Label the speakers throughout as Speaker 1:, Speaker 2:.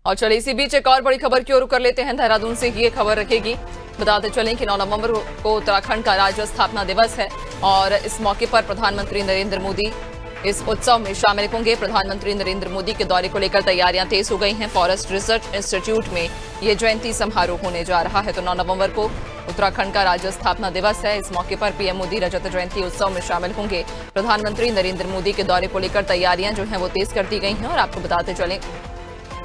Speaker 1: और चलिए इसी बीच एक और बड़ी खबर की ओर कर लेते हैं। देहरादून से ये खबर रखेगी। बताते चलें कि 9 नवंबर को उत्तराखंड का राज्य स्थापना दिवस है और इस मौके पर प्रधानमंत्री नरेंद्र मोदी इस उत्सव में शामिल होंगे। प्रधानमंत्री नरेंद्र मोदी के दौरे को लेकर तैयारियां तेज हो गई हैं। फॉरेस्ट रिसर्च इंस्टीट्यूट में ये जयंती समारोह होने जा रहा है। तो 9 नवंबर को उत्तराखंड का राज्य स्थापना दिवस है। इस मौके पर पीएम मोदी रजत जयंती उत्सव में शामिल होंगे। प्रधानमंत्री नरेंद्र मोदी के दौरे को लेकर तैयारियां जो हैं वो तेज कर दी गई हैं। और आपको बताते चलें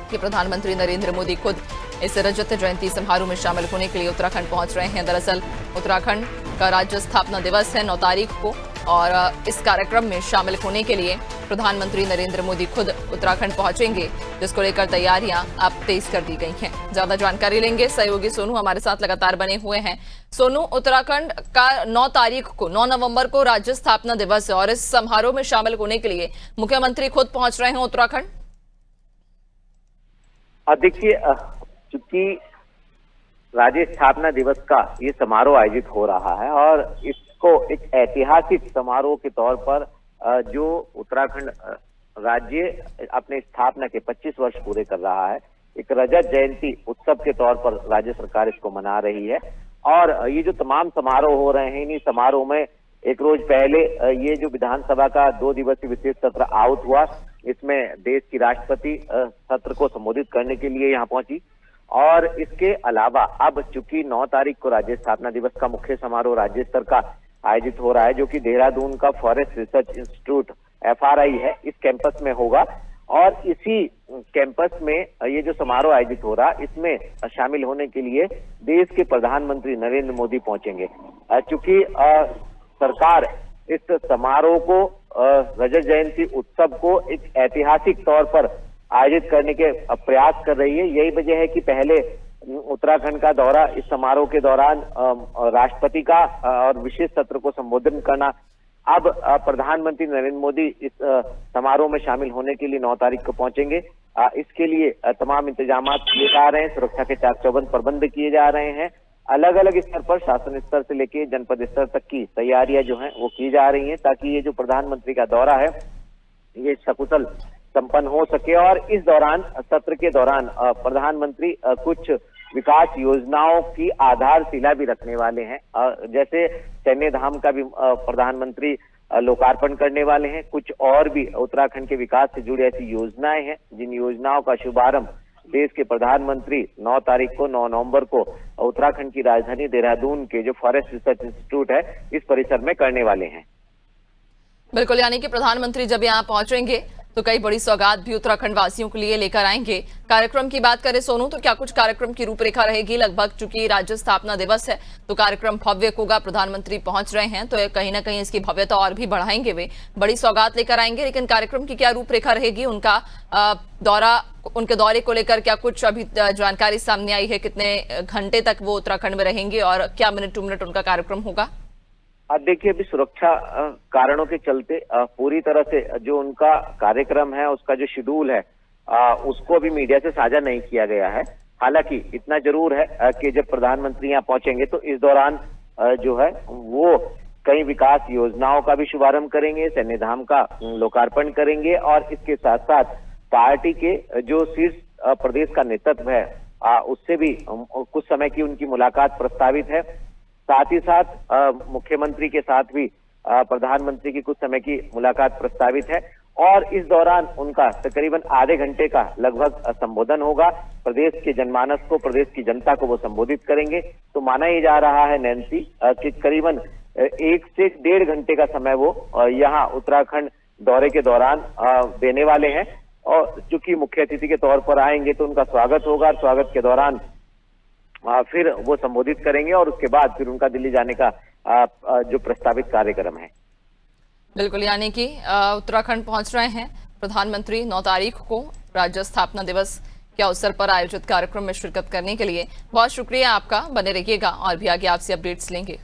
Speaker 1: कि प्रधानमंत्री नरेंद्र मोदी खुद इस रजत जयंती समारोह में शामिल होने के लिए उत्तराखंड पहुंच रहे हैं। दरअसल उत्तराखंड का राज्य स्थापना दिवस है 9 तारीख को और इस कार्यक्रम में शामिल होने के लिए प्रधानमंत्री नरेंद्र मोदी खुद उत्तराखंड पहुंचेंगे, जिसको लेकर तैयारियां अब तेज कर दी गई हैं। ज्यादा जानकारी लेंगे सहयोगी सोनू हमारे साथ लगातार बने हुए हैं। सोनू, उत्तराखंड का 9 तारीख को 9 नवंबर को राज्य स्थापना दिवस है और इस समारोह में शामिल होने के लिए मुख्यमंत्री खुद पहुंच रहे हैं उत्तराखंड।
Speaker 2: देखिए, चूंकि राज्य स्थापना दिवस का ये समारोह आयोजित हो रहा है और इसको एक ऐतिहासिक समारोह के तौर पर जो उत्तराखंड राज्य अपने स्थापना के 25 वर्ष पूरे कर रहा है, एक रजत जयंती उत्सव के तौर पर राज्य सरकार इसको मना रही है। और ये जो तमाम समारोह हो रहे हैं, इन्हीं समारोह में एक रोज पहले ये जो विधानसभा का 2 दिवसीय विशेष सत्र आहूत हुआ, इसमें देश की राष्ट्रपति सत्र को संबोधित करने के लिए यहाँ पहुंची। और इसके अलावा अब चूंकि 9 तारीख को राज्य स्थापना दिवस का मुख्य समारोह राज्य स्तर का आयोजित हो रहा है, जो कि देहरादून का फॉरेस्ट रिसर्च इंस्टीट्यूट FRI है, इस कैंपस में होगा। और इसी कैंपस में ये जो समारोह आयोजित हो रहा है, इसमें शामिल होने के लिए देश के प्रधानमंत्री नरेंद्र मोदी पहुंचेंगे। चूंकि सरकार इस समारोह को रजत जयंती उत्सव को एक ऐतिहासिक तौर पर आयोजित करने के प्रयास कर रही है। यही वजह है कि पहले उत्तराखंड का दौरा इस समारोह के दौरान राष्ट्रपति का और विशेष सत्र को संबोधन करना, अब प्रधानमंत्री नरेंद्र मोदी इस समारोह में शामिल होने के लिए 9 तारीख को पहुंचेंगे। इसके लिए तमाम इंतजाम किए जा रहे हैं, सुरक्षा के चाक चौबंद प्रबंध किए जा रहे हैं। अलग अलग स्तर पर शासन स्तर से लेके जनपद स्तर तक की तैयारियां जो हैं वो की जा रही हैं, ताकि ये जो प्रधानमंत्री का दौरा है ये सकुशल संपन्न हो सके। और इस दौरान सत्र के दौरान प्रधानमंत्री कुछ विकास योजनाओं की आधारशिला भी रखने वाले हैं। जैसे सैन्य धाम का भी प्रधानमंत्री लोकार्पण करने वाले हैं। कुछ और भी उत्तराखंड के विकास से जुड़ी ऐसी योजनाएं हैं, जिन योजनाओं का शुभारंभ देश के प्रधानमंत्री 9 तारीख को 9 नवंबर को उत्तराखंड की राजधानी देहरादून के जो फॉरेस्ट रिसर्च इंस्टीट्यूट है, इस परिसर में करने वाले हैं।
Speaker 1: बिल्कुल, यानी कि प्रधानमंत्री जब यहाँ पहुंचेंगे तो कई बड़ी सौगात भी उत्तराखंड वासियों के लिए लेकर आएंगे। कार्यक्रम की बात करें सोनू, तो क्या कुछ कार्यक्रम की रूपरेखा रहेगी? लगभग चूंकि राज्य स्थापना दिवस है तो कार्यक्रम भव्य होगा। प्रधानमंत्री पहुंच रहे हैं तो कहीं ना कहीं इसकी भव्यता और भी बढ़ाएंगे, वे बड़ी सौगात लेकर आएंगे। लेकिन कार्यक्रम की क्या रूपरेखा रहेगी? उनके दौरे को लेकर क्या कुछ अभी जानकारी सामने आई है? कितने घंटे तक वो उत्तराखंड में रहेंगे और क्या मिनट टू मिनट उनका कार्यक्रम होगा?
Speaker 2: देखिए, अभी सुरक्षा कारणों के चलते पूरी तरह से जो उनका कार्यक्रम है, उसका जो शेड्यूल है, उसको अभी मीडिया से साझा नहीं किया गया है। हालांकि इतना जरूर है कि जब प्रधानमंत्री यहाँ पहुंचेंगे तो इस दौरान जो है वो कई विकास योजनाओं का भी शुभारंभ करेंगे, सैन्य धाम का लोकार्पण करेंगे। और इसके साथ साथ पार्टी के जो शीर्ष प्रदेश का नेतृत्व है, उससे भी कुछ समय की उनकी मुलाकात प्रस्तावित है। साथ ही साथ मुख्यमंत्री के साथ भी प्रधानमंत्री की कुछ समय की मुलाकात प्रस्तावित है। और इस दौरान उनका तकरीबन आधे घंटे का लगभग संबोधन होगा। प्रदेश के जनमानस को, प्रदेश की जनता को वो संबोधित करेंगे। तो माना ही जा रहा है नैन्सी कि करीबन 1 से 1.5 घंटे का समय वो यहाँ उत्तराखंड दौरे के दौरान देने वाले हैं। और चूंकि मुख्य अतिथि के तौर पर आएंगे तो उनका स्वागत होगा और स्वागत के दौरान फिर वो संबोधित करेंगे और उसके बाद फिर उनका दिल्ली जाने का जो प्रस्तावित कार्यक्रम है।
Speaker 1: बिल्कुल, यानी कि उत्तराखंड पहुंच रहे हैं प्रधानमंत्री 9 तारीख को राज्य स्थापना दिवस के अवसर पर आयोजित कार्यक्रम में शिरकत करने के लिए। बहुत शुक्रिया आपका, बने रहिएगा और भी आगे आपसे अपडेट्स लेंगे।